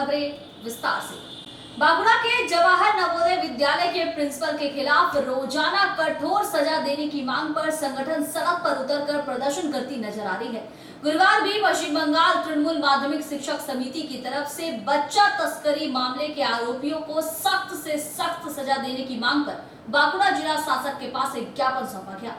खबरें विस्तार से। बांकुड़ा के जवाहर नवोदय विद्यालय के प्रिंसिपल के खिलाफ रोजाना कठोर सजा देने की मांग पर संगठन सड़क पर उतरकर प्रदर्शन करती नजर आ रही है। गुरुवार भी पश्चिम बंगाल तृणमूल माध्यमिक शिक्षक समिति की तरफ से बच्चा तस्करी मामले के आरोपियों को सख्त से सख्त सजा देने की मांग पर बांकुड़ा जिला शासक के पास एक ज्ञापन सौंपा गया।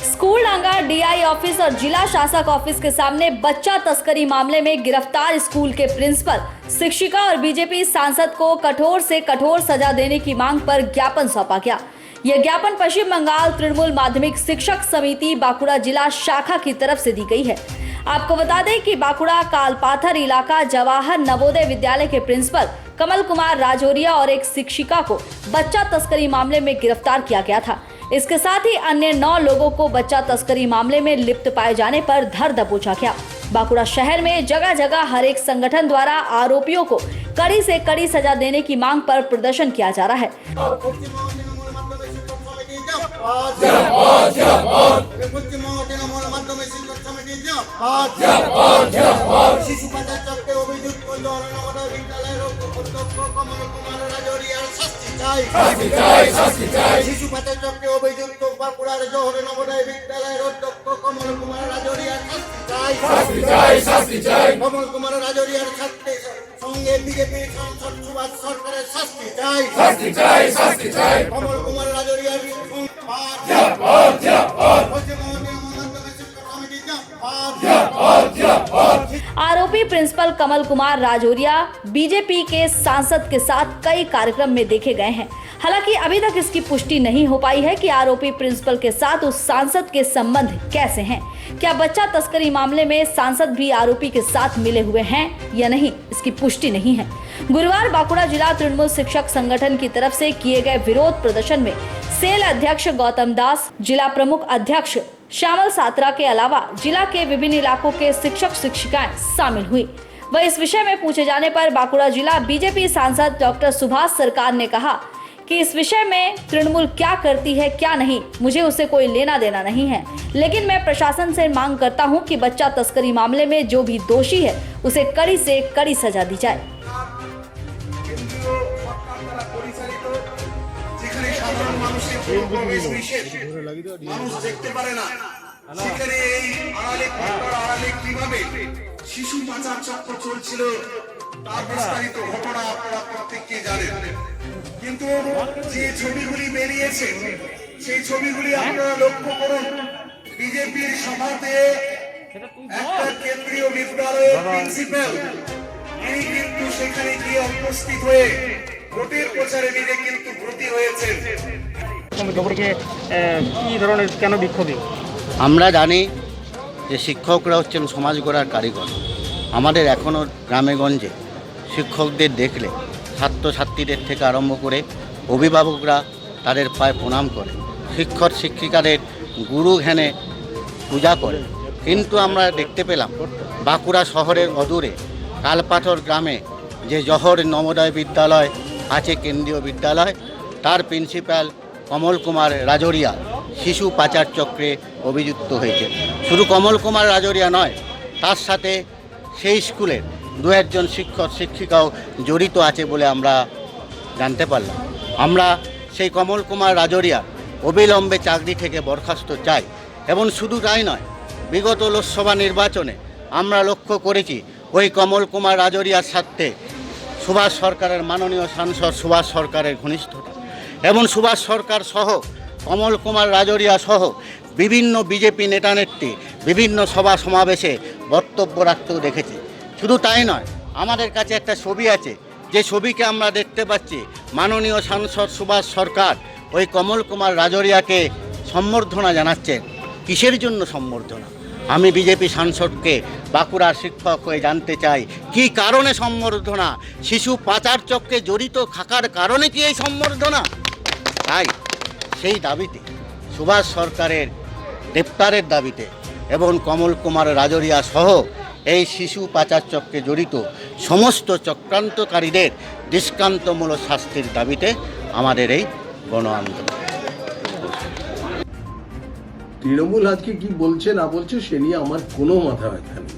स्कूल डांगा डीआई ऑफिस और जिला शासक ऑफिस के सामने बच्चा तस्करी मामले में गिरफ्तार स्कूल के प्रिंसिपल, शिक्षिका और बीजेपी सांसद को कठोर से कठोर सजा देने की मांग पर ज्ञापन सौंपा गया। यह ज्ञापन पश्चिम बंगाल तृणमूल माध्यमिक शिक्षक समिति बांकुड़ा जिला शाखा की तरफ से दी गई है। आपको बता दें कि बांकुड़ा कालपाथर इलाका जवाहर नवोदय विद्यालय के प्रिंसिपल कमल कुमार राजौरिया और एक शिक्षिका को बच्चा तस्करी मामले में गिरफ्तार किया गया था। इसके साथ ही अन्य 9 लोगों को बच्चा तस्करी मामले में लिप्त पाए जाने पर धर दबोचा गया। बांकुड़ा शहर में जगह जगह हर एक संगठन द्वारा आरोपियों को कड़ी से कड़ी सजा देने की मांग पर प्रदर्शन किया जा रहा है। শিশু পাচার চক্রে অভিযুক্ত বাঁকুড়ার জওহর নবোদয় বিদ্যালয়ের অধ্যক্ষ কমল কুমার রাজৌরিয়ার শাস্তি চাই। কমল কুমার রাজৌরিয়ার ছাত্রের সঙ্গে বিজেপির সাংসদ সুভাষ সরকারের শাস্তি চাই। কমল কুমার রাজৌরিয়ার आरोपी प्रिंसिपल कमल कुमार राजौरिया बीजेपी के सांसद के साथ कई कार्यक्रम में देखे गए हैं। हालांकि अभी तक इसकी पुष्टि नहीं हो पाई है कि आरोपी प्रिंसिपल के साथ उस सांसद के संबंध कैसे हैं। क्या बच्चा तस्करी मामले में सांसद भी आरोपी के साथ मिले हुए हैं या नहीं, इसकी पुष्टि नहीं है। गुरुवार बांकुड़ा जिला तृणमूल शिक्षक संगठन की तरफ से किए गए विरोध प्रदर्शन में सेल अध्यक्ष गौतम दास, जिला प्रमुख अध्यक्ष श्यामल सात्रा के अलावा जिला के विभिन्न इलाकों के शिक्षक शिक्षिकाएं शामिल हुई। वह इस विषय में पूछे जाने पर बांकुड़ा जिला बीजेपी सांसद डॉक्टर सुभाष सरकार ने कहा कि इस विषय में तृणमूल क्या करती है क्या नहीं, मुझे उसे कोई लेना देना नहीं है, लेकिन मैं प्रशासन से मांग करता हूं कि बच्चा तस्करी मामले में जो भी दोषी है उसे कड़ी से कड़ी सजा दी जाए। শিশু পাচার চক্র চলছিল তার বিস্তারিত ঘটনা আপনারা প্রত্যেককে জানেন, কিন্তু যে ছবিগুলি বেরিয়েছে সেই ছবিগুলি আপনারা লক্ষ্য করুন। বিজেপির সভাতে একটা কেন্দ্রীয় বিদ্যালয়ের প্রিন্সিপাল তিনি কিন্তু সেখানে গিয়ে উপস্থিত হয়ে ভোটের প্রচারে নিজে কিন্তু ব্রতী হয়েছেন। কি ধরনের কেন বিক্ষোভী? আমরা জানি যে শিক্ষকরা হচ্ছেন সমাজ গড়ার কারিগর। আমাদের এখনও গ্রামেগঞ্জে শিক্ষকদের দেখলে ছাত্রছাত্রীদের থেকে আরম্ভ করে অভিভাবকরা তাদের পায়ে প্রণাম করে, শিক্ষক শিক্ষিকাদের গুরু ঘেনে পূজা করে। কিন্তু আমরা দেখতে পেলাম বাঁকুড়া শহরের অদূরে কালপাথর গ্রামে যে জওহর নবোদয় বিদ্যালয় আছে, কেন্দ্রীয় বিদ্যালয়, তার প্রিন্সিপাল কমল কুমার রাজৌরিয়া শিশু পাচার চক্রে অভিযুক্ত হয়েছে। শুধু কমল কুমার রাজৌরিয়া নয়, তার সাথে সেই স্কুলের 2-1 জন শিক্ষক শিক্ষিকাও জড়িত আছে বলে আমরা জানতে পারলাম। আমরা সেই কমল কুমার রাজৌরিয়া অবিলম্বে চাকরি থেকে বরখাস্ত চাই। এবং শুধু তাই নয়, বিগত লোকসভা নির্বাচনে আমরা লক্ষ্য করেছি ওই কমল কুমার রাজৌরিয়ার সাথে সুভাষ সরকারের মাননীয় সাংসদ সুভাষ সরকারের ঘনিষ্ঠতা, এবং সুভাষ সরকার সহ কমল কুমার রাজৌরিয়া সহ বিভিন্ন বিজেপি নেতানেত্রী বিভিন্ন সভা সমাবেশে বক্তব্য রাখতেও দেখেছি। শুধু তাই নয়, আমাদের কাছে একটা ছবি আছে, যে ছবিকে আমরা দেখতে পাচ্ছি মাননীয় সাংসদ সুভাষ সরকার ওই কমল কুমার রাজৌরিয়াকে সম্বর্ধনা জানাচ্ছেন। কিসের জন্য সম্বর্ধনা? আমি বিজেপি সাংসদকে বাঁকুড়ার শিক্ষক হয়ে জানতে চাই, কি কারণে সম্বর্ধনা? শিশু পাচার চক্রে জড়িত থাকার কারণে কি এই সম্বর্ধনা? তাই সেই দাবিতে, সুভাষ সরকারের গ্রেপ্তারের দাবিতে এবং কমল কুমার রাজৌরিয়া সহ এই শিশু পাচার চক্রে জড়িত সমস্ত চক্রান্তকারীদের দৃষ্টান্তমূলক শাস্তির দাবিতে আমাদের এই গণ আন্দোলন। তৃণমূল আজকে কি বলছে না বলছে সে নিয়ে আমার কোনো মাথা ব্যথা নেই।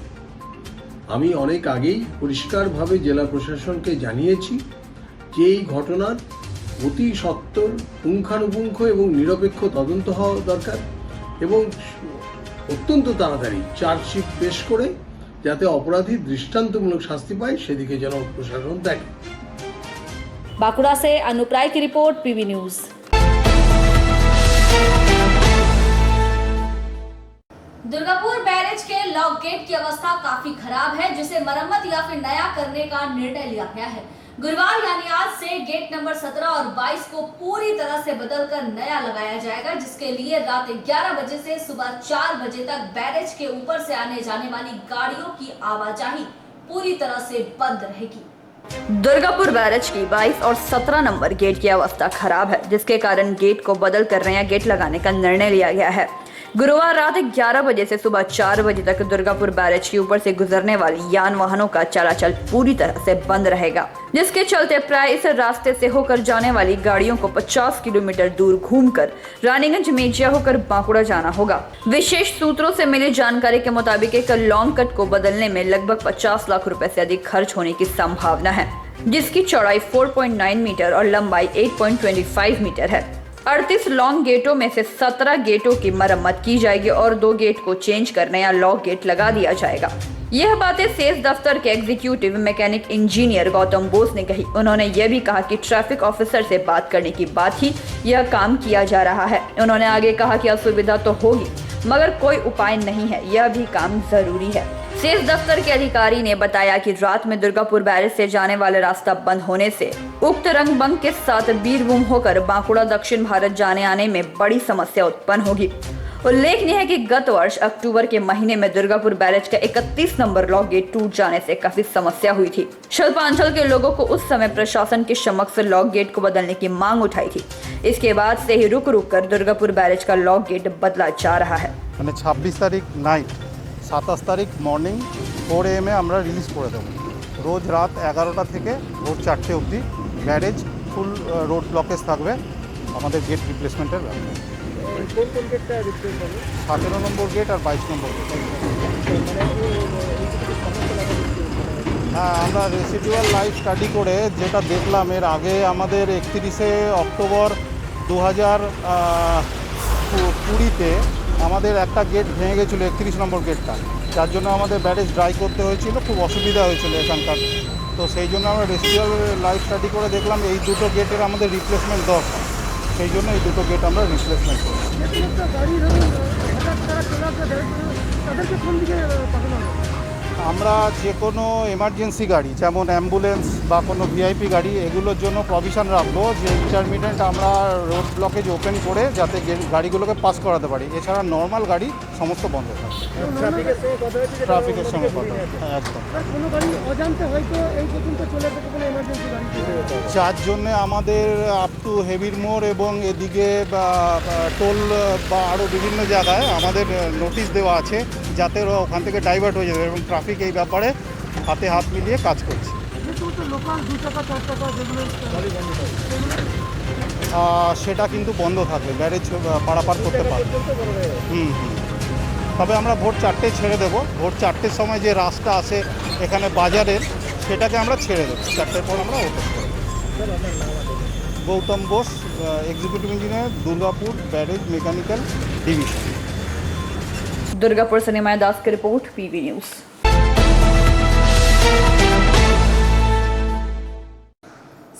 আমি অনেক আগেই পরিষ্কারভাবে জেলা প্রশাসনকে জানিয়েছি যে এই ঘটনার অতি সত্বর পুঙ্খানুপুঙ্খ এবং নিরপেক্ষ তদন্ত হওয়া দরকার এবং অত্যন্ত তাড়াতাড়ি চার্জশিট পেশ করে যাতে অপরাধী দৃষ্টান্তমূলক শাস্তি পায় সেদিকে যেন প্রশাসন দেখে। बांकुड़ा से अनुप राय की report, PV news. Durgapur barrage के लॉक गेट की अवस्था काफी खराब है, जिसे मरम्मत या फिर नया करने का निर्णय लिया गया है। गुरुवार यानी आज से गेट नंबर 17 और 22 को पूरी तरह से बदलकर नया लगाया जाएगा, जिसके लिए रात 11 बजे से सुबह 4 बजे तक बैरेज के ऊपर से आने जाने वाली गाड़ियों की आवाजाही पूरी तरह से बंद रहेगी। दुर्गापुर बैरेज की 22 और 17 नंबर गेट की अवस्था खराब है, जिसके कारण गेट को बदल कर नया गेट लगाने का निर्णय लिया गया है। गुरुवार रात 11 बजे से सुबह 4 बजे तक दुर्गापुर बैरेज के ऊपर से गुजरने वाली यान वाहनों का चलाचल पूरी तरह से बंद रहेगा, जिसके चलते प्राय इस रास्ते से होकर जाने वाली गाड़ियों को 50 किलोमीटर दूर घूमकर रानीगंज मेजिया होकर बांकुड़ा जाना होगा। विशेष सूत्रों से मिली जानकारी के मुताबिक एक लॉन्ग कट को बदलने में लगभग 50 लाख रुपए से अधिक खर्च होने की संभावना है, जिसकी चौड़ाई 4.9 मीटर और लंबाई 8.25 मीटर है। 38 लॉन्ग गेटों में से 17 गेटों की मरम्मत की जाएगी और 2 गेट को चेंज कर नया लॉक गेट लगा दिया जाएगा। यह बातें सेज दफ्तर के executive mechanic engineer Gautam Bose ने कही। उन्होंने यह भी कहा कि ट्रैफिक ऑफिसर से बात करने की बात ही यह काम किया जा रहा है। उन्होंने आगे कहा कि असुविधा तो होगी, मगर कोई उपाय नहीं है, यह भी काम जरूरी है। सेज दफ्तर के अधिकारी ने बताया कि रात में दुर्गापुर बैरेज से जाने वाले रास्ता बंद होने से उक्त रंगबंग के साथ बीरभूम होकर बांकुड़ा दक्षिण भारत जाने आने में बड़ी समस्या उत्पन्न होगी। उल्लेखनीय है कि गत वर्ष अक्टूबर के महीने में दुर्गापुर बैरेज का 31 नंबर लॉक गेट टूट जाने से काफी समस्या हुई थी। शिल्पांचल के लोगों को उस समय प्रशासन के समक्ष लॉक गेट को बदलने की मांग उठाई थी। इसके बाद से ही रुक रुक कर दुर्गापुर बैरेज का लॉक गेट बदला जा रहा है। 26 तारीख नाइट 27 तारीख मर्निंग 4 AM আমরা রিলিজ করে দেবো। রোজ রাত 11টা থেকে ভোর 4টে অবধি ব্যারেজ ফুল রোড ব্লকেজ থাকবে আমাদের গেট রিপ্লেসমেন্টের ব্যাপারে। 17 নম্বর গেট আর 22 নম্বর গেট। হ্যাঁ, আমরা রেসিডুয়াল লাইফ স্টাডি করে যেটা দেখলাম, এর আগে আমাদের 31শে অক্টোবর 2020-তে আমাদের একটা গেট ভেঙে গেছিলো, 31 নম্বর গেটটা, যার জন্য আমাদের ব্যারেজ ড্রাই করতে হয়েছিল, খুব অসুবিধা হয়েছিল এখানকার। তো সেই জন্য আমরা রেসিডুয়াল লাইফ স্টাডি করে দেখলাম এই দুটো গেটের আমাদের রিপ্লেসমেন্ট দরকার, সেই জন্য এই দুটো গেট আমরা রিপ্লেসমেন্ট করি। আমরা যে কোনো এমার্জেন্সি গাড়ি যেমন অ্যাম্বুলেন্স বা কোনো ভিআইপি গাড়ি এগুলোর জন্য প্রভিশন রাখবো যে ইন্টারমিডিয়েন্ট আমরা রোড ব্লকেজ ওপেন করে যাতে গাড়িগুলোকে পাস করাতে পারি। এছাড়া নর্মাল গাড়ি সমস্ত বন্ধ থাকে। ট্রাফিকের সঙ্গে কথা, হ্যাঁ একদম। যার জন্যে আমাদের আপ টু হেভির মোড় এবং এদিকে টোল বা আরও বিভিন্ন জায়গায় আমাদের নোটিশ দেওয়া আছে যাতে ওরা ওখান থেকে ডাইভার্ট হয়ে যাবে, এবং ট্রাফিক এই ব্যাপারে হাতে হাত মিলিয়ে কাজ করছে। সেটা কিন্তু বন্ধ থাকবে, ব্যারেজ পারাপার করতে পারবে। তবে আমরা ভোর 4টে ছেড়ে দেবো। ভোর 4টের সময় যে রাস্তা আসে এখানে বাজারের, সেটাকে আমরা ছেড়ে দেবো। 4টের পর আমরা ওপেন করব। Gautam Bose, executive engineer, Durgapur barrage mechanical division. Durgapur से निमाया दास की रिपोर्ट, पीवी न्यूज।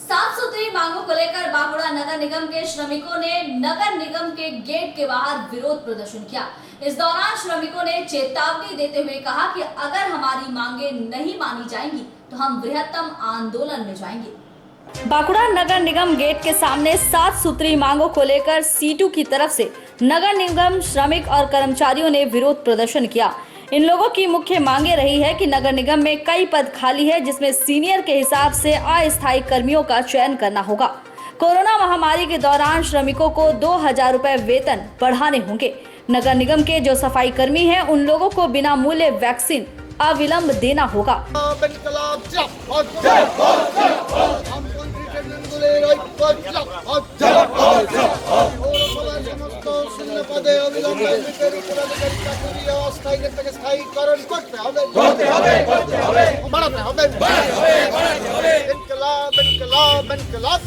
साफ सुथरी मांगों को लेकर बांकुड़ा नगर निगम के श्रमिकों ने नगर निगम के गेट के बाहर विरोध प्रदर्शन किया। इस दौरान श्रमिकों ने चेतावनी देते हुए कहा कि अगर हमारी मांगे नहीं मानी जाएंगी तो हम बृहत्तम आंदोलन में जाएंगे। बांकुड़ा नगर निगम गेट के सामने साफ सुथरी मांगों को लेकर सीटू की तरफ से नगर निगम श्रमिक और कर्मचारियों ने विरोध प्रदर्शन किया। इन लोगों की मुख्य मांगे रही है कि नगर निगम में कई पद खाली है, जिसमें सीनियर के हिसाब से अस्थायी कर्मियों का चयन करना होगा। कोरोना महामारी के दौरान श्रमिकों को 2000 रुपए वेतन बढ़ाने होंगे। नगर निगम के जो सफाई कर्मी हैं, उन लोगों को बिना मूल्य वैक्सीन अविलंब देना होगा। পদে অবিলম্বে পদাধিকারী চাকরি অস্থায়ীকে স্থায়ীকরণ করতে হবে বাড়াতে হবে ইনকলাব ইনকলাব ইনকলাব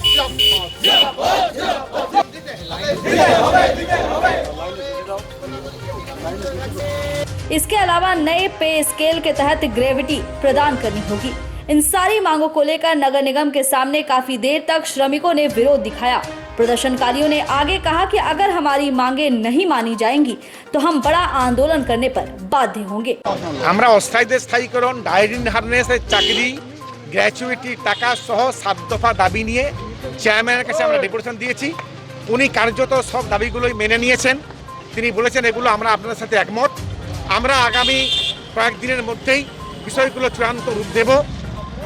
इसके अलावा नए पे स्केल के तहत ग्रेविटी प्रदान करनी होगी। इन सारी मांगों को लेकर नगर निगम के सामने काफी देर तक श्रमिकों ने विरोध दिखाया। प्रदर्शनकारियों ने आगे कहा कि अगर हमारी मांगे नहीं मानी जाएंगी तो हम बड़ा आंदोलन करने पर बाध्य होंगे। আমরা অস্থায়ীদের স্থায়ীকরণ, ডাইরিন হারনেসের চাকরি, গ্র্যাচুইটি টাকা সহ 7 দফা দাবি নিয়ে চেয়ারম্যানের কাছে আমরা ডেপুটেশন দিয়েছি। উনি কার্যত সব দাবিগুলোই মেনে নিয়েছেন। তিনি বলেছেন এগুলো আমরা আপনাদের সাথে একমত। আমরা আগামী কয়েকদিনের মধ্যেই বিষয়গুলো চূড়ান্ত রূপ দেব,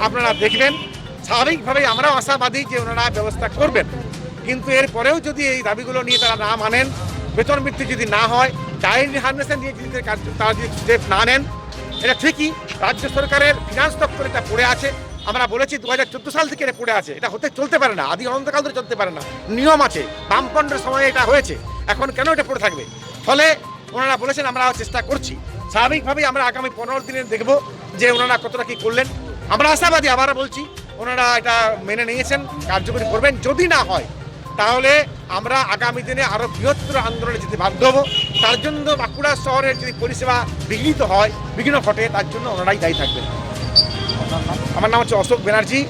আপনারা দেখবেন। স্বাভাবিকভাবেই আমরাও আশাবাদী যে ওনারা ব্যবস্থা করবেন, কিন্তু এর পরেও যদি এই দাবিগুলো নিয়ে তারা না মানেন, বেতন বৃদ্ধি যদি না হয়, ডাইরিন হারনেসের নিয়ে যদি তারা যদি স্টেপ না নেন, এটা ঠিকই রাজ্য সরকারের ফিনান্স দপ্তর এটা পড়ে আছে। আমরা বলেছি 2014 সাল থেকে এটা পড়ে আছে, এটা হতে চলতে পারে না, আদি অনন্তকাল ধরে চলতে পারে না, নিয়ম আছে, বামপন্ডের সময় এটা হয়েছে, এখন কেন এটা পড়ে থাকবে? ফলে ওনারা বলেছেন আমরা চেষ্টা করছি। স্বাভাবিকভাবেই আমরা আগামী 15 দিনে দেখব যে ওনারা কতটা কী করলেন। আমরা আশাবাদী, আবার বলছি, ওনারা এটা মেনে নিয়েছেন, কার্যকরী করবেন। যদি না হয় তাহলে আমরা আগামী দিনে আরও বৃহত্তর আন্দোলনে যেতে বাধ্য হব। তার জন্য বাঁকুড়া শহরের যদি পরিষেবা বিঘ্নিত হয়, বিঘ্ন ঘটে, তার জন্য ওনারাই দায়ী থাকবেন। আমার নাম হচ্ছে অশোক ব্যানার্জি,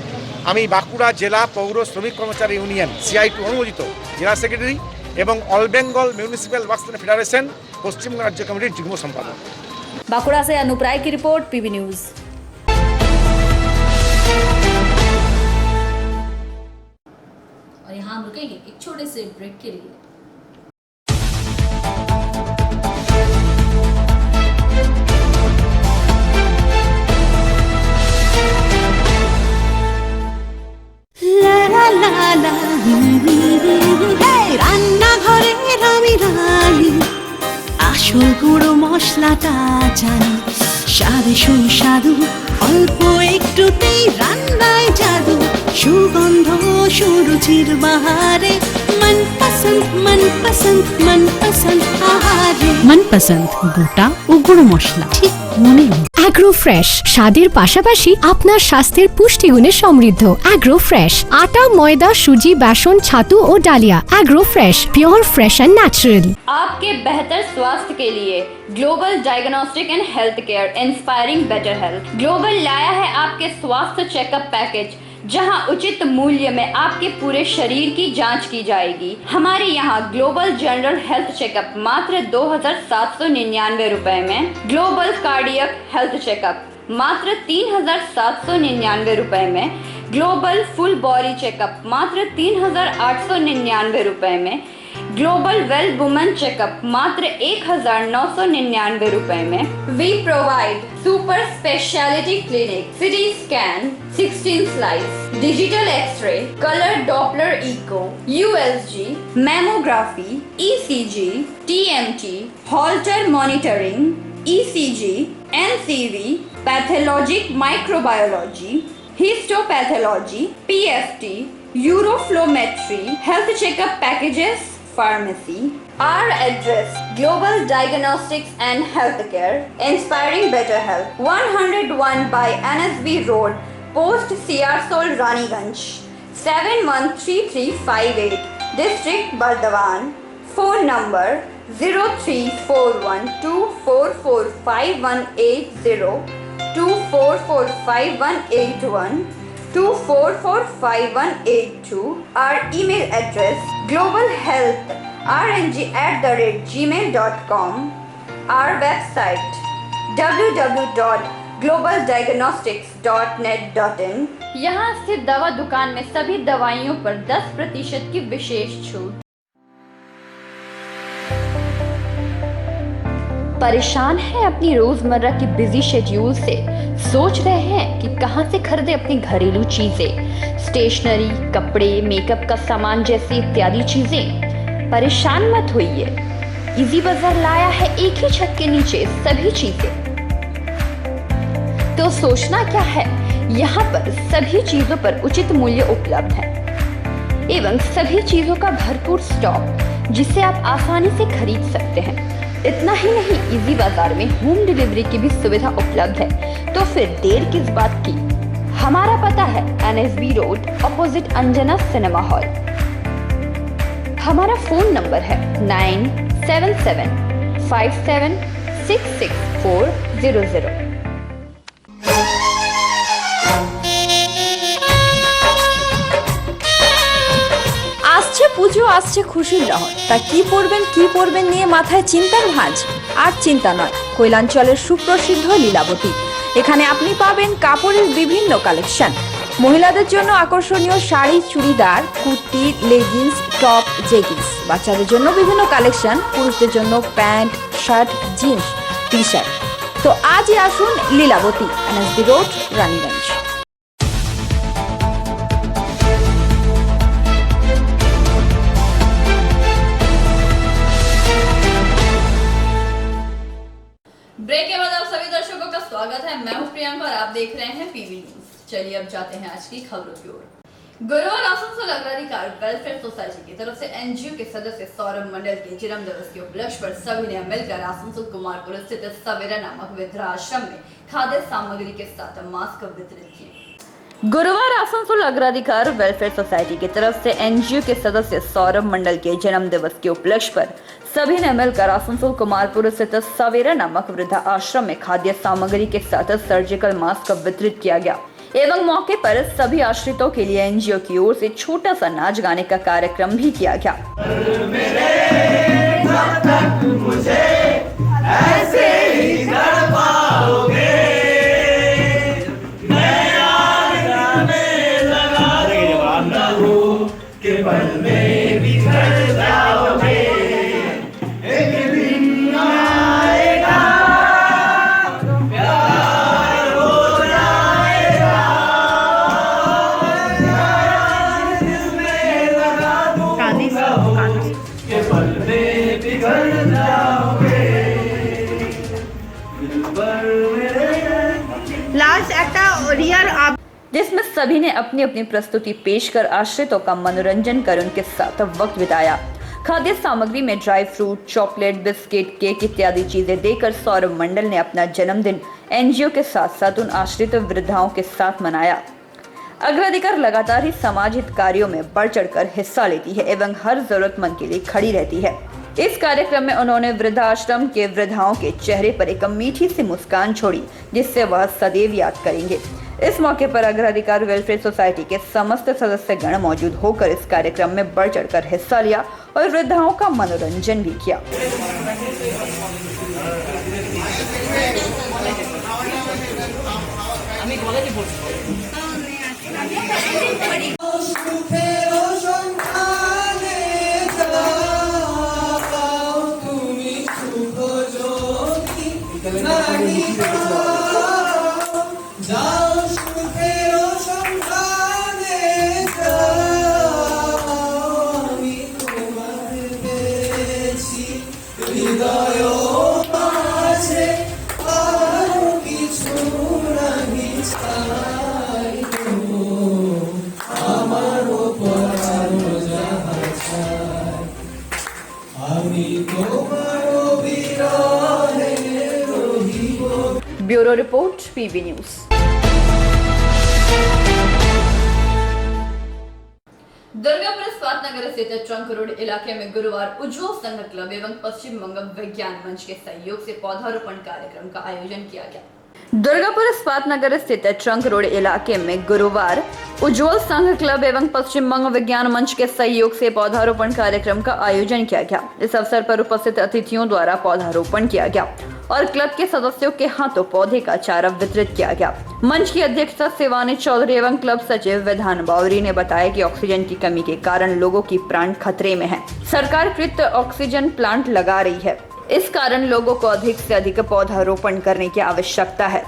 আমি বাঁকুড়া জেলা পৌর শ্রমিক কর্মচারী ইউনিয়ন CI2 অনুমোদিত জেলা সেক্রেটারি এবং all Bengal municipal works federation Paschimbanga রাজ্য কমিটির যুগ্ম সম্পাদক। बांकुड़ा से अनूप राय की रिपोर्ट, PB न्यूज। और यहाँ हम रुकेंगे एक छोटे से ब्रेक के लिए। রান্নাঘরের আমি রানী, আসল গুঁড়ো মশলাটা জানি, স্বাদে সুস্বাদু অল্প একটুতেই রান্নায় জাদু, সুগন্ধ সুরুচির বাহারে मनपसंद मनपसंद मनपसंद आहारे मनपसंद গোটা ও গুঁড়ো মশলা ঠিক মনে অ্যাগ্রো ফ্রেশ স্বাদের পাশাপাশি আপনার স্বাস্থ্যের পুষ্টিগুণে সমৃদ্ধ। অ্যাগ্রো ফ্রেশ আটা, ময়দা, সুজি, বেসন, ছাতু ও ডালিয়া। Agro fresh pure fresh and natural. आपके बेहतर स्वास्थ्य के लिए global diagnostic and health care inspiring better health global लाया है आपके स्वास्थ्य चेकअप पैकेज, जहां उचित मूल्य में आपके पूरे शरीर की जांच की जाएगी। हमारे यहाँ ग्लोबल जनरल हेल्थ चेकअप मात्र 2799 रुपए में, ग्लोबल कार्डियक हेल्थ चेकअप मात्र 3799 रुपए में, ग्लोबल फुल बॉडी चेकअप मात्र 3899 रुपए में, ग्लोबल वेल वुमेन चेकअप मात्र 1999 रुपए में। We provide super speciality clinic, CT scan, 16 slice, digital X-ray, colour Doppler echo, USG, mammography, ECG, TMT, Holter monitoring, ECG, NCV, pathologic microbiology, histopathology, PFT, uroflowmetry, health checkup packages, pharmacy. Our address: Global Diagnostics and Healthcare, inspiring better health. 101 by NSB Road, Post Siarsol, Raniganj, 713358, District Bardhaman. Phone number 0341244580, 24458181, 24458182. Our email address: globalhealthrng@gmail.com. Our website: www.globaldiagnostics.net.in. यहाँ स्थित दवा दुकान में सभी दवाइयों पर 10% की विशेष छूट। परेशान है अपनी रोजमर्रा की बिजी शेड्यूल से? सोच रहे हैं कि कहां से खरीदे अपनी घरेलू चीजें, स्टेशनरी, कपड़े, मेकअप का सामान जैसी इत्यादि चीजें? परेशान मत होइए, इजी बाजार लाया है एक ही छत के नीचे सभी चीजें। तो सोचना क्या है, यहाँ पर सभी चीजों पर उचित मूल्य उपलब्ध है एवं सभी चीजों का भरपूर स्टॉक, जिसे आप आसानी से खरीद सकते हैं। इतना ही नहीं, इजी बाजार में होम डिलीवरी की भी सुविधा उपलब्ध है, तो फिर देर किस बात की। हमारा पता है NSB road opposite Anjana cinema hall. हमारा फोन नंबर है 9775766400। আসছে পুজো, আসছে খুশির লহর, তা কি পরবেন নিয়ে মাথায় চিন্তার ভাঁজ। আর চিন্তা নয়, কৈলাঞ্চলের সুপ্রসিদ্ধ লীলাবতী। এখানে আপনি পাবেন কাপড়ের বিভিন্ন কালেকশন, মহিলাদের জন্য আকর্ষণীয় sari, churidar, kurti, leggings, top, jeggings, বাচ্চাদের জন্য বিভিন্ন কালেকশন, পুরুষদের জন্য pant, shirt, jeans, T shirt. তো আজই আসুন Lilabati, NSB road, Raniganj. Break के बाद आप सभी दर्शकों का स्वागत है। मैं हूं प्रियंका और आप देख रहे हैं PV न्यूज। चलिए अब जाते हैं आज की खबरों की ओर। गुरुवार आसनसोल अग्राधिकार वेलफेयर सोसाइटी की तरफ से NGO के सदस्य सौरभ मंडल के जन्म दिवस के उपलक्ष्य पर सभी ने मिलकर आसनसोल कुमारपुर स्थित सवेरा नामक वृद्धाश्रम में खाद्य सामग्री के साथ मास्क वितरित किए। गुरुवार आसनसोल अग्राधिकार वेलफेयर सोसाइटी की तरफ से NGO के सदस्य सौरभ मंडल के जन्म दिवस के उपलक्ष्य पर सभी ने मिलकर आसनसोल कुमारपुर स्थित सवेरा नामक वृद्धा आश्रम में खाद्य सामग्री के साथ सर्जिकल मास्क वितरित किया गया एवं मौके पर सभी आश्रितों के लिए NGO की ओर से छोटा सा नाच गाने का कार्यक्रम भी किया गया। जिसमें सभी ने अपनी अपनी प्रस्तुति पेश कर आश्रितों का मनोरंजन कर उनके साथ वक्त बिताया। खाद्य सामग्री में dry fruit, chocolate, biscuit, cake इत्यादि चीजें देकर सौरभ मंडल ने अपना जन्मदिन NGO के साथ साथ उन आश्रित वृद्धाओं के साथ मनाया। अग्राधिकार लगातार ही समाज हित कार्यों में बढ़ चढ़कर हिस्सा लेती है एवं हर जरूरतमंद के लिए खड़ी रहती है। इस कार्यक्रम में उन्होंने वृद्धाश्रम के वृद्धाओं के चेहरे पर एक मीठी सी मुस्कान छोड़ी, जिससे वह सदैव याद करेंगे। इस मौके पर अग्राधिकार वेलफेयर सोसाइटी के समस्त सदस्यगण मौजूद होकर इस कार्यक्रम में बढ़ चढ़कर हिस्सा लिया और वृद्धाओं का मनोरंजन भी किया। Bureau report PV news. Durgapur इस्पात नगर स्थित ट्रंक रोड इलाके में गुरुवार उज्ज्वल संघ क्लब एवं पश्चिम बंग विज्ञान मंच के सहयोग से पौधारोपण कार्यक्रम का आयोजन किया गया। दुर्गापुर इस्पात नगर स्थित ट्रंक रोड इलाके में गुरुवार उज्ज्वल संघ क्लब एवं पश्चिम बंग विज्ञान मंच के सहयोग से पौधारोपण कार्यक्रम का आयोजन किया गया। इस अवसर पर उपस्थित अतिथियों द्वारा पौधारोपण किया गया और क्लब के सदस्यों के हाथों पौधे का चारा वितरित किया गया। मंच की अध्यक्षता शिवानी चौधरी एवं क्लब सचिव विधान बावरी ने बताया कि ऑक्सीजन की कमी के कारण लोगों की प्राण खतरे में है। सरकार कृत ऑक्सीजन प्लांट लगा रही है, इस कारण लोगों को अधिक से अधिक पौधारोपण करने की आवश्यकता है।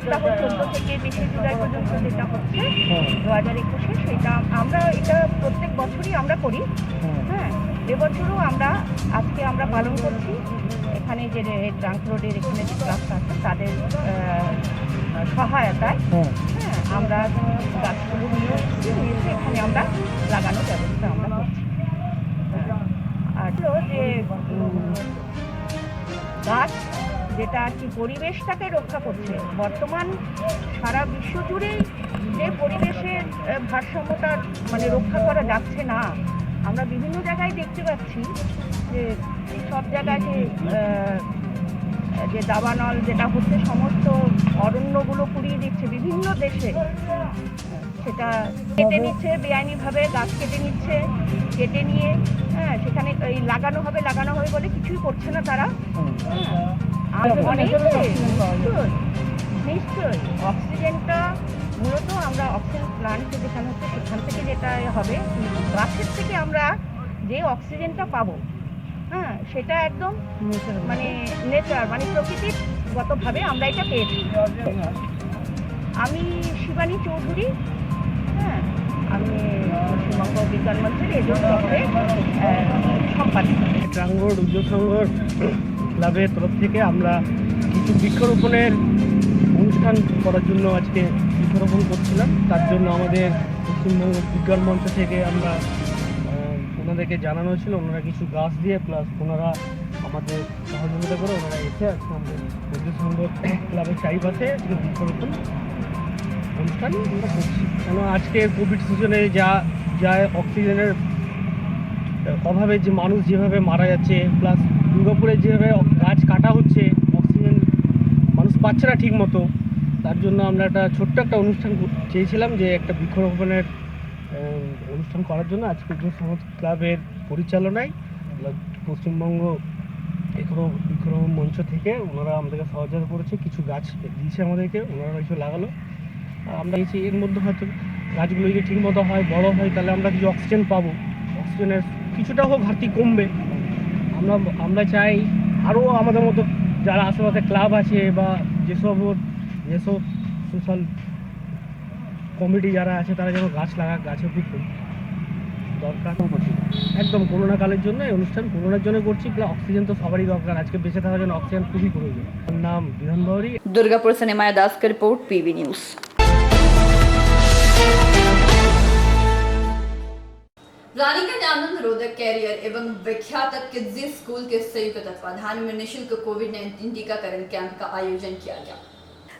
সপ্তাহ 14 থেকে 20 জুলাই পর্যন্ত যেটা হচ্ছে 2021-এ সেটা আমরা এটা প্রত্যেক বছরই আমরা করি। হ্যাঁ, এবছরও আজকে আমরা পালন করছি। এখানে যে ট্রাঙ্ক রোডের এখানে যে ক্লাবটা আছে তাদের সহায়তায়। হ্যাঁ, আমরা গাছগুলো নিয়ে এসেছি, নিয়ে এসে এখানে আমরা লাগানোর ব্যবস্থা আমরা করছি। আর হলো যে গাছ যেটা আর কি পরিবেশটাকে রক্ষা করছে, বর্তমান সারা বিশ্ব জুড়েই যে পরিবেশের ভারসাম্যটা মানে রক্ষা করা যাচ্ছে না, আমরা বিভিন্ন জায়গায় দেখতে পাচ্ছি যে সব জায়গায় যে দাবানল যেটা হচ্ছে, সমস্ত অরণ্যগুলো পুড়িয়ে দিচ্ছে বিভিন্ন দেশে, সেটা কেটে নিচ্ছে বেআইনিভাবে, গাছ কেটে নিচ্ছে, কেটে নিয়ে সেখানে এই লাগানো হবে বলে কিছুই করছে না তারা। আর নিশ্চয়ই অক্সিজেনটা মূলত আমরা অক্সিজেন প্লান্ট যেখানে হচ্ছে সেখান থেকে যেটা হবে, গাছের থেকে আমরা যে অক্সিজেনটা পাবো, সেটা একদম মানে নেচার মানে প্রকৃতিগতভাবে আমরা এটা পেয়েছি। আমি শিবানী চৌধুরী, আমি পশ্চিমবঙ্গ বিজ্ঞান মঞ্চের এজন্য সম্পাদিকা। ট্রাঙ্গড় উদ্যোগ সংঘ ক্লাবের তরফ থেকে আমরা কিছু বৃক্ষরোপণের অনুষ্ঠান করার জন্য আজকে বৃক্ষরোপণ করছিলাম। তার জন্য আমাদের পশ্চিমবঙ্গ বিজ্ঞান মঞ্চ থেকে আমরা ওনাদেরকে জানানো হয়েছিল, ওনারা কিছু গাছ দিয়ে প্লাস ওনারা আমাদের সহযোগিতা করে ওনারা এসে আজকে আমাদের উদ্যোগ সংঘ ক্লাবের চারিপাশে বৃক্ষরোপণ অনুষ্ঠান আমরা করছি। কেন আজকে কোভিড সিজনে যা অক্সিজেনের অভাবে যে মানুষ যেভাবে মারা যাচ্ছে, প্লাস দুর্গাপুরে যেভাবে গাছ কাটা হচ্ছে, অক্সিজেন মানুষ পাচ্ছে না ঠিক মতো, তার জন্য আমরা একটা ছোট্ট একটা অনুষ্ঠান চেয়েছিলাম যে একটা বৃক্ষরোপণের অনুষ্ঠান করার জন্য আজকে উদ্যোগ সংঘ ক্লাবের পরিচালনায় পশ্চিমবঙ্গ বৃক্ষরোপণ মঞ্চ থেকে ওনারা আমাদেরকে সহযোগিতা করেছে, কিছু গাছ দিয়েছে আমাদেরকে, ওনারা কিছু লাগালো। আমরা এর মধ্যে হয়তো গাছগুলো যদি ঠিক মতো হয়, বড় হয়, তাহলে আমরা কিছু অক্সিজেন পাবো, অক্সিজেনের কিছুটা হোক ঘাটতি কমবে। আমরা চাই আরও আমাদের মতো যারা আশেপাশে ক্লাব আছে বা যেসব সোশ্যাল কমিটি যারা আছে তারা যেন গাছ লাগাক, গাছের খুব দরকার একদম করোনাকালের জন্য এই অনুষ্ঠান করোনার জন্য করছি। প্লাস অক্সিজেন তো সবারই দরকার, আজকে বেঁচে থাকার জন্য অক্সিজেন খুবই প্রয়োজন। আমার নাম বিধান বাউরি, दुर्गापुर से निमाया दास की रिपोर्ट, पीवी न्यूज। रानीगंज आनंद रोधक कैरियर एवं विख्यात किड्जी स्कूल के संयुक्त तत्वाधान में निःशुल्क कोविड-19 टीकाकरण कैंप का आयोजन किया गया।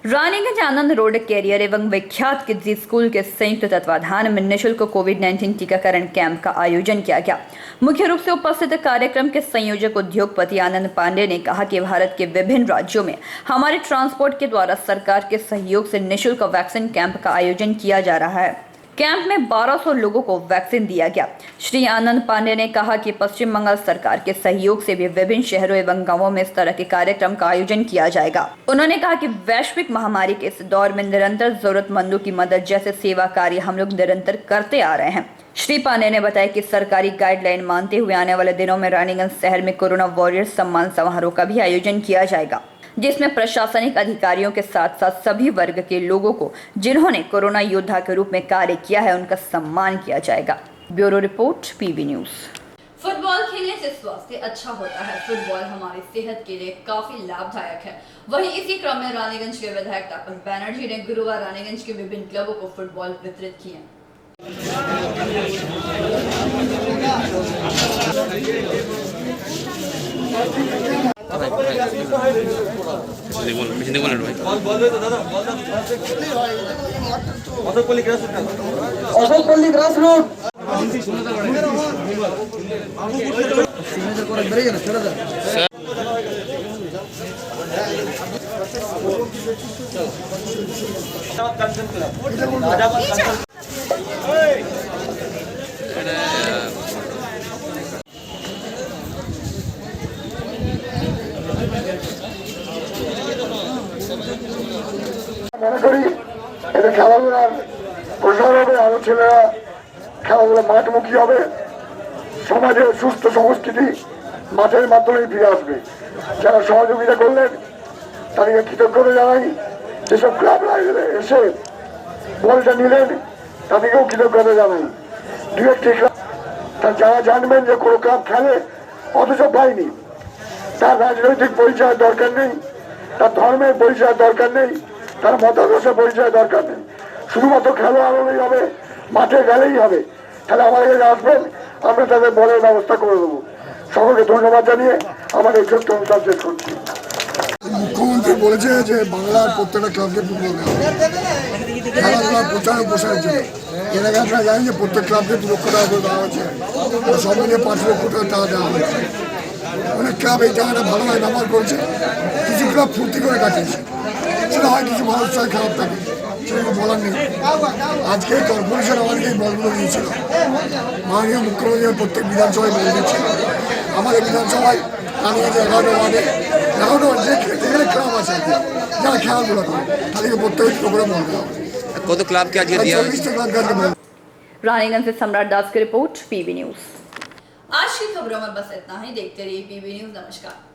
रानीगंज आनंद रोड कैरियर एवं विख्यात किड्जी स्कूल के संयुक्त तत्वाधान में निःशुल्क कोविड-19 टीकाकरण कैंप का आयोजन किया गया। मुख्य रूप से उपस्थित कार्यक्रम के संयोजक उद्योगपति आनंद पांडे ने कहा कि भारत के विभिन्न राज्यों में हमारे ट्रांसपोर्ट के द्वारा सरकार के सहयोग से निःशुल्क वैक्सीन कैंप का आयोजन किया जा रहा है। कैंप में 1200 लोगों को वैक्सीन दिया गया। श्री आनंद पांडे ने कहा कि पश्चिम बंगाल सरकार के सहयोग से भी विभिन्न शहरों एवं गांवों में इस तरह के कार्यक्रम का आयोजन किया जाएगा। उन्होंने कहा कि वैश्विक महामारी के इस दौर में निरंतर जरूरतमंदों की मदद जैसे सेवा कार्य हम लोग निरंतर करते आ रहे हैं। श्री पांडे ने बताया कि सरकारी गाइडलाइन मानते हुए आने वाले दिनों में रानीगंज शहर में कोरोना वॉरियर सम्मान समारोह का भी आयोजन किया जाएगा, जिसमें प्रशासनिक अधिकारियों के साथ साथ सभी वर्ग के लोगों को जिन्होंने कोरोना योद्धा के रूप में कार्य किया है उनका सम्मान किया जाएगा। Bureau report, PV news. Football खेलने से स्वास्थ्य अच्छा होता है। फुटबॉल हमारी सेहत के लिए काफी लाभदायक है। वहीं इसी क्रम में रानीगंज के विधायक तापस बैनर्जी ने गुरुवार रानीगंज के विभिन्न क्लबों को फुटबॉल वितरित किए। মনে করি এটা খেলাধুলার প্রসার হবে, আরো ছেলেরা খেলাধুলা মাঠমুখী হবে, সমাজের সুস্থ সংস্কৃতি মাঠের মাধ্যমে ফিরে আসবে। যারা সহযোগিতা করলেন তাদেরকে কৃতজ্ঞতা জানাই। যেসব ক্লাব এসে বলটা নিলেন তাদেরকেও কৃতজ্ঞতা জানাই। দু একটি ক্লাব যারা জানবেন যে কোনো ক্লাব খেলে অথচ পায়নি, তার রাজনৈতিক পরিচয় দরকার নেই, তার ধর্মের পরিচয় দরকার নেই, তার মতাদর্শের পরিচয় দরকার নেই, শুধুমাত্র খেলা আলোই হবে, মাঠে গেলেই হবে। তাহলে আমাদের কাছে আসবেন, আমরা তাদের বলের ব্যবস্থা করে দেবো। সকলকে ধন্যবাদ জানিয়ে আমার এই ছোট্ট অনুষ্ঠান শেষ করছি। মুখ্যমন্ত্রী বলেছে যে বাংলার প্রত্যেকটা ক্লাবকে ফুটবল দেওয়া খেলাধুলার প্রচার ও প্রসারের জন্য। এর আগে আপনারা জানেন যে প্রত্যেক ক্লাবকে 2 লক্ষ টাকা করে দেওয়া হয়েছে, সব মিলিয়ে 5 লক্ষ টাকা দেওয়া হয়েছে। অনেক ক্লাব এই টাকাটা ভালোভাবে ব্যবহার করেছে, কিছু ক্লাব ফুর্তি করে কাটিয়েছে। সেটা হয় কিছু মানুষ চায় খারাপ থাকে, সেটা বলার নেই। আজকে কর্পোরেশন আমাদেরকে এই বলগুলো দিয়েছিল, মাননীয় মুখ্যমন্ত্রী প্রত্যেক বিধানসভায় বলে দিচ্ছিল। আমাদের বিধানসভায় কানিয়াতে 11টা ওয়ার্ডে 11টা যেখানে ক্লাব আছে যারা খেলাধুলা করে তাদেরকে প্রত্যেকের করে বল দেওয়া হবে। কত ক্লাবকে আজকে দেওয়া হয়েছে? 24টা ক্লাবকে আজকে বল। रानीगंज से सम्राट दास की रिपोर्ट, पीबी न्यूज। आज की खबरों में बस इतना ही। देखते रहिए पीबी न्यूज। नमस्कार।